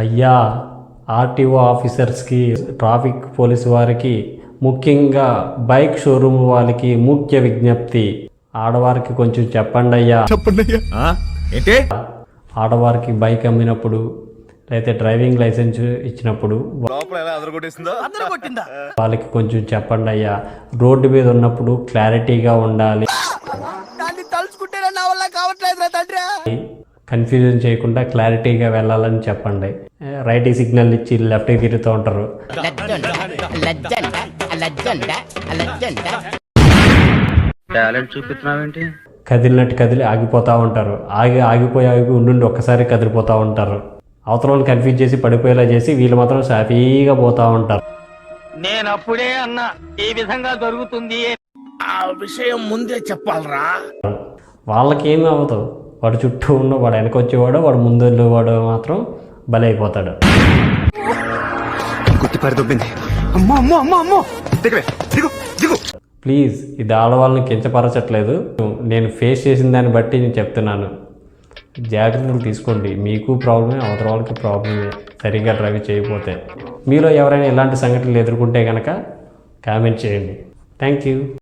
అయ్యా, RTO ఆఫీసర్స్కి, traffic police వారికి, ముఖ్యంగా బైక్ షోరూమ్ వాళ్ళకి ముఖ్య విజ్ఞప్తి, ఆడవారికి కొంచెం చెప్పండి అయ్యా. ఏంటి? ఆడవారికి బైక్ అమ్మినప్పుడు లేకపోతే డ్రైవింగ్ లైసెన్స్ ఇచ్చినప్పుడు వాళ్ళకి కొంచెం చెప్పండి అయ్యా. రోడ్డు మీద ఉన్నప్పుడు క్లారిటీగా ఉండాలి, కన్ఫ్యూజన్ చేయకుండా క్లారిటీగా వెళ్ళాలని చెప్పండి. రైట్ సిగ్నల్ ఇచ్చి లెఫ్ట్కి తిరుగుతూ ఉంటారు. టాలెంట్ చూపిస్తున్నావేంటి? కదిలినట్టు కదిలి ఆగిపోతూ ఉంటారు. ఆగిపోయి ఉండి ఒక్కసారి కదిలిపోతూ ఉంటారు. అవతల వాళ్ళు కన్ఫ్యూజ్ చేసి పడిపోయేలా చేసి వీళ్ళు మాత్రం సాఫీగా పోతూ ఉంటారు. నేను అప్పుడే అన్నా ఈ విధంగా జరుగుతుంది. ఆ విషయం ముందే చెప్పాలరా. వాళ్ళకేమీ అవ్వదు. వాడు చుట్టూ ఉన్న వాడు వెనక వచ్చేవాడు, వాడు ముందు వెళ్ళేవాడు మాత్రం బలైపోతాడు. ప్లీజ్, ఇది ఆడవాళ్ళని కించపరచట్లేదు. నేను ఫేస్ చేసిన దాన్ని బట్టి నేను చెప్తున్నాను. జాగ్రత్తలు తీసుకోండి. మీకు ప్రాబ్లమే, అవతల వాళ్ళకి ప్రాబ్లమే సరిగ్గా డ్రైవ్ చేయకపోతే. మీలో ఎవరైనా ఇలాంటి సంఘటనలు ఎదుర్కొంటే కనుక కామెంట్ చేయండి. Thank you.